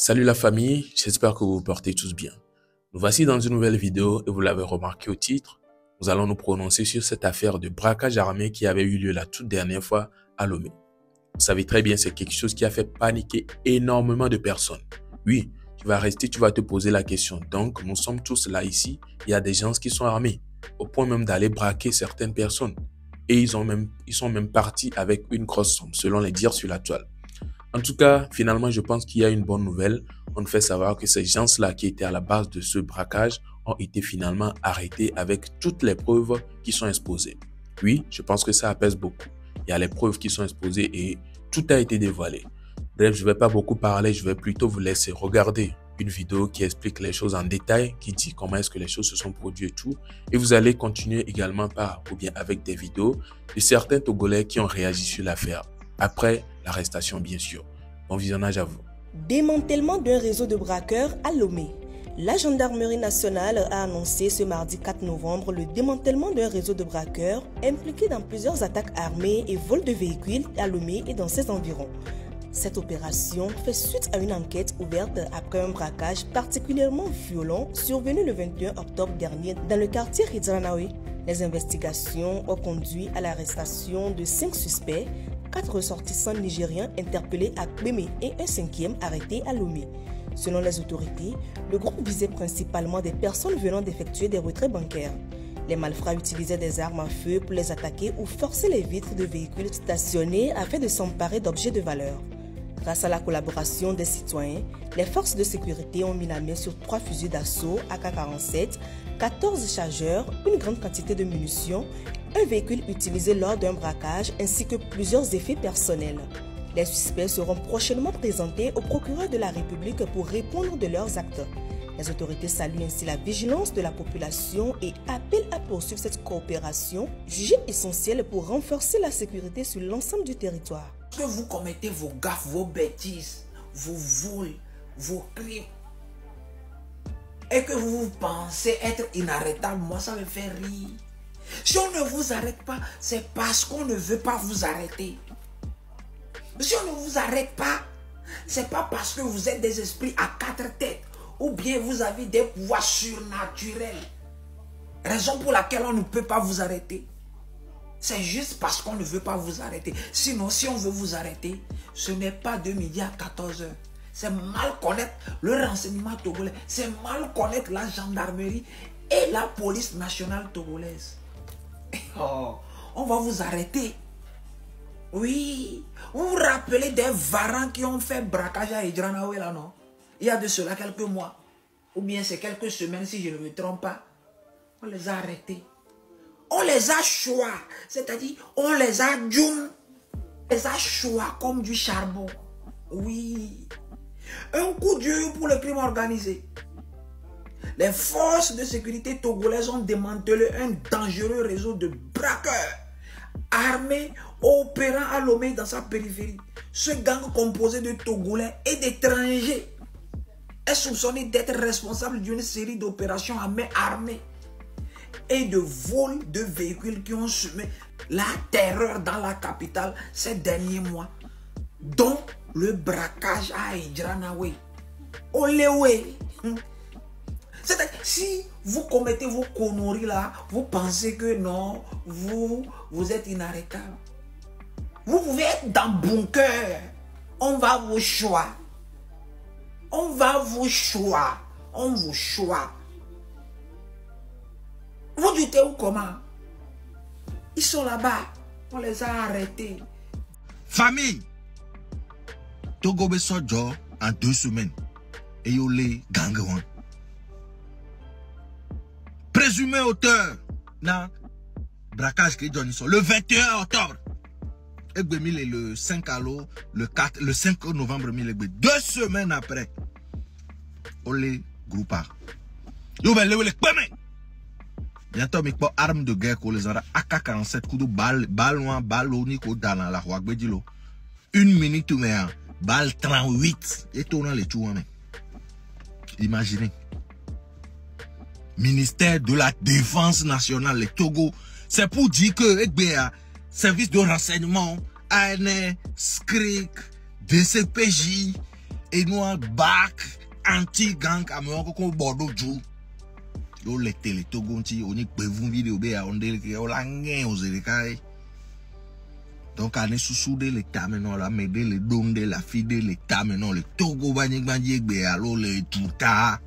Salut la famille, j'espère que vous vous portez tous bien. Nous voici dans une nouvelle vidéo et vous l'avez remarqué au titre, nous allons nous prononcer sur cette affaire de braquage armé qui avait eu lieu la toute dernière fois à Lomé. Vous savez très bien, c'est quelque chose qui a fait paniquer énormément de personnes. Oui, tu vas rester, tu vas te poser la question. Donc, nous sommes tous là ici, il y a des gens qui sont armés, au point même d'aller braquer certaines personnes. Et ils sont même partis avec une grosse somme, selon les dires sur la toile. En tout cas, finalement, je pense qu'il y a une bonne nouvelle. On nous fait savoir que ces gens-là qui étaient à la base de ce braquage ont été finalement arrêtés avec toutes les preuves qui sont exposées. Oui, je pense que ça apaise beaucoup. Il y a les preuves qui sont exposées et tout a été dévoilé. Bref, je ne vais pas beaucoup parler, je vais plutôt vous laisser regarder une vidéo qui explique les choses en détail, qui dit comment est-ce que les choses se sont produites et tout. Et vous allez continuer également avec des vidéos de certains Togolais qui ont réagi sur l'affaire. Après l'arrestation, bien sûr. Bon visionnage à vous. Démantèlement d'un réseau de braqueurs à Lomé. La gendarmerie nationale a annoncé ce mardi 4 novembre le démantèlement d'un réseau de braqueurs impliqués dans plusieurs attaques armées et vols de véhicules à Lomé et dans ses environs. Cette opération fait suite à une enquête ouverte après un braquage particulièrement violent survenu le 21 octobre dernier dans le quartier Hidranaoui. Les investigations ont conduit à l'arrestation de 5 suspects, 4 ressortissants nigériens interpellés à Kbémé et un 5e arrêté à Lomé. Selon les autorités, le groupe visait principalement des personnes venant d'effectuer des retraits bancaires. Les malfrats utilisaient des armes à feu pour les attaquer ou forcer les vitres de véhicules stationnés afin de s'emparer d'objets de valeur. Grâce à la collaboration des citoyens, les forces de sécurité ont mis la main sur 3 fusils d'assaut AK-47, 14 chargeurs, une grande quantité de munitions, un véhicule utilisé lors d'un braquage ainsi que plusieurs effets personnels. Les suspects seront prochainement présentés au procureur de la République pour répondre de leurs actes. Les autorités saluent ainsi la vigilance de la population et appellent à poursuivre cette coopération jugée essentielle pour renforcer la sécurité sur l'ensemble du territoire. Que vous commettez vos gaffes, vos bêtises, vos vols, vos crimes, et que vous pensez être inarrêtable, moi ça me fait rire. Si on ne vous arrête pas, c'est parce qu'on ne veut pas vous arrêter. Si on ne vous arrête pas, c'est pas parce que vous êtes des esprits à 4 têtes ou bien vous avez des pouvoirs surnaturels. Raison pour laquelle on ne peut pas vous arrêter. C'est juste parce qu'on ne veut pas vous arrêter. Sinon, si on veut vous arrêter, ce n'est pas de midi à 14 h. C'est mal connaître le renseignement togolais. C'est mal connaître la gendarmerie et la police nationale togolaise. Oh, on va vous arrêter. Oui. Vous vous rappelez des varans qui ont fait braquage à Hidranaoui là, non? Il y a de cela quelques mois. Ou bien c'est quelques semaines si je ne me trompe pas. On les a arrêtés. On les a choix, c'est-à-dire on les a djoum, on les a choix comme du charbon. Oui. Un coup dur pour le crime organisé. Les forces de sécurité togolaises ont démantelé un dangereux réseau de braqueurs armés opérant à Lomé dans sa périphérie. Ce gang composé de Togolais et d'étrangers est soupçonné d'être responsable d'une série d'opérations à main armée et de vols de véhicules qui ont semé la terreur dans la capitale ces derniers mois, dont le braquage à Hidranaoui. Oléoué. C'est-à-dire, si vous commettez vos conneries là, vous pensez que non, vous êtes inarrêtable. Vous pouvez être dans bunker. On va vous choix. On va vous choix. On vous choix. Vous dites où comment? Ils sont là-bas. On les a arrêtés. Famille. Togo Besojo en 2 semaines. Et yo les gangouan. Présumé auteur. Na braquage qui donne le 21 octobre. Et le 5 allo, le 5 novembre 2 semaines après. On les groupa. Yo ben le kpeme. Bientôt, mais pas arme de guerre qu'on les aura AK-47 coups de balle loin, balle au nico dans la roi Gbedilo. 1 minute ou mais balle 38 et tournant les tout. Imaginez. Ministère de la Défense nationale, le Togo, c'est pour dire que service de renseignement, ANE, SCRIC, DCPJ Et nous, bac, anti-gang, à mon qu'on Bordeaux, Jou. Yo, les Togonti, on y peut vous vidéo, on dit que on l'a gagné aux élections. Donc, on est sous l'État maintenant, la m'aider, les dons de la fille de l'État maintenant, le Togo, alors les tout tard.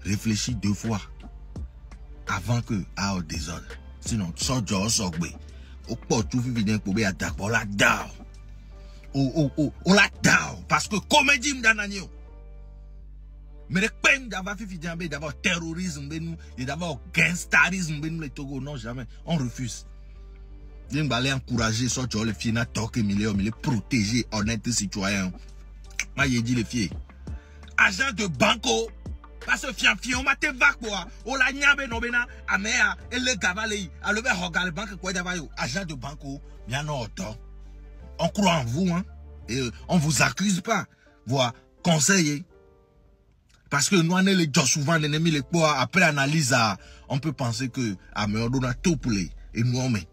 Réfléchis 2 fois avant que à au désordre. Sinon, ça, sort au port, tout vivant pour bien attaquer, on la down. On la down. Parce que comédie m'dananyo. Mais les peines d'avoir fait d'avoir terrorisme, d'avoir gangsterisme, les Togo, non, jamais. On refuse. Il va aller encourager ça, les filles, n'a toqué millions, mais les protéger, honnêtes citoyens. Moi, j'ai dit les filles. Agent de banco, parce que fion m'a te va quoi. On l'a niabe no bena, amea, et le gavale, à le faire regarder banque quoi d'avayo. Agent de banco, bien non, on croit en vous, hein. Et on vous accuse pas. Voilà, conseiller. Parce que nous, on est les gens souvent, l'ennemi, les poids, après analyse, on peut penser que, on a tout pour les, et nous, on met.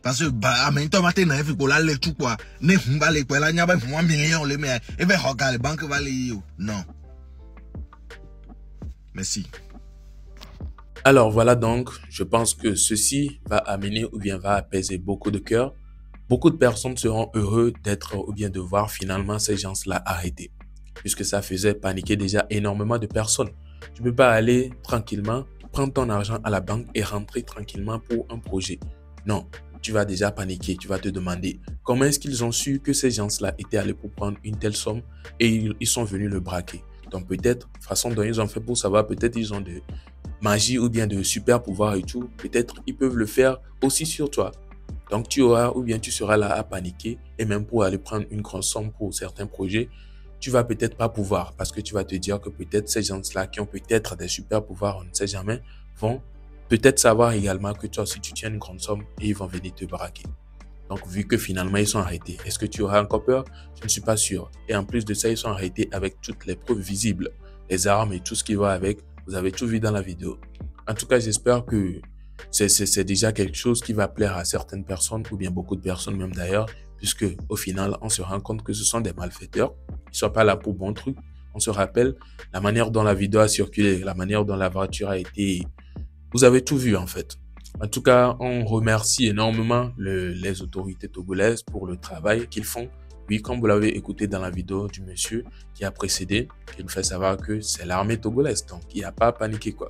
Parce que, en même temps, matin, il faut qu'on a les tout quoi. Ne, on va les quoi, là, il y a un million, les mais, et bien, regarde, les banques va les, non. Merci. Alors voilà donc, je pense que ceci va amener ou bien va apaiser beaucoup de cœurs. Beaucoup de personnes seront heureux d'être ou bien de voir finalement ces gens-là arrêtés. Puisque ça faisait paniquer déjà énormément de personnes. Tu ne peux pas aller tranquillement, prendre ton argent à la banque et rentrer tranquillement pour un projet. Non, tu vas déjà paniquer, tu vas te demander comment est-ce qu'ils ont su que ces gens-là étaient allés pour prendre une telle somme et ils sont venus le braquer. Donc peut-être, façon dont ils ont fait pour savoir, peut-être ils ont de magie ou bien de super pouvoirs et tout. Peut-être ils peuvent le faire aussi sur toi. Donc tu auras ou bien tu seras là à paniquer et même pour aller prendre une grosse somme pour certains projets, tu vas peut-être pas pouvoir parce que tu vas te dire que peut-être ces gens-là qui ont peut-être des super pouvoirs, on ne sait jamais, vont peut-être savoir également que toi aussi tu tiens une grande somme et ils vont venir te braquer. Donc vu que finalement ils sont arrêtés, est-ce que tu auras encore peur? Je ne suis pas sûr. Et en plus de ça, ils sont arrêtés avec toutes les preuves visibles, les armes et tout ce qui va avec. Vous avez tout vu dans la vidéo. En tout cas, j'espère que c'est déjà quelque chose qui va plaire à certaines personnes ou bien beaucoup de personnes même d'ailleurs, puisque au final, on se rend compte que ce sont des malfaiteurs. Ils ne sont pas là pour bon truc. On se rappelle la manière dont la vidéo a circulé, la manière dont la voiture a été... Vous avez tout vu en fait. En tout cas, on remercie énormément les autorités togolaises pour le travail qu'ils font. Oui, comme vous l'avez écouté dans la vidéo du monsieur qui a précédé, il nous fait savoir que c'est l'armée togolaise. Donc, il n'y a pas à paniquer quoi.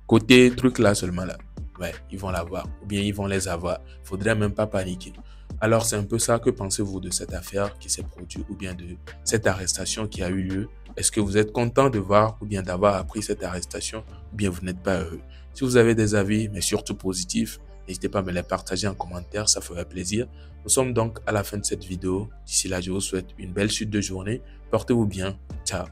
Côté truc là seulement là. Ouais, ils vont l'avoir ou bien ils vont les avoir. Il ne faudrait même pas paniquer. Alors, c'est un peu ça. Que pensez-vous de cette affaire qui s'est produite ou bien de cette arrestation qui a eu lieu? Est-ce que vous êtes content de voir ou bien d'avoir appris cette arrestation ou bien vous n'êtes pas heureux? Si vous avez des avis, mais surtout positifs, n'hésitez pas à me les partager en commentaire, ça ferait plaisir. Nous sommes donc à la fin de cette vidéo. D'ici là, je vous souhaite une belle suite de journée. Portez-vous bien. Ciao.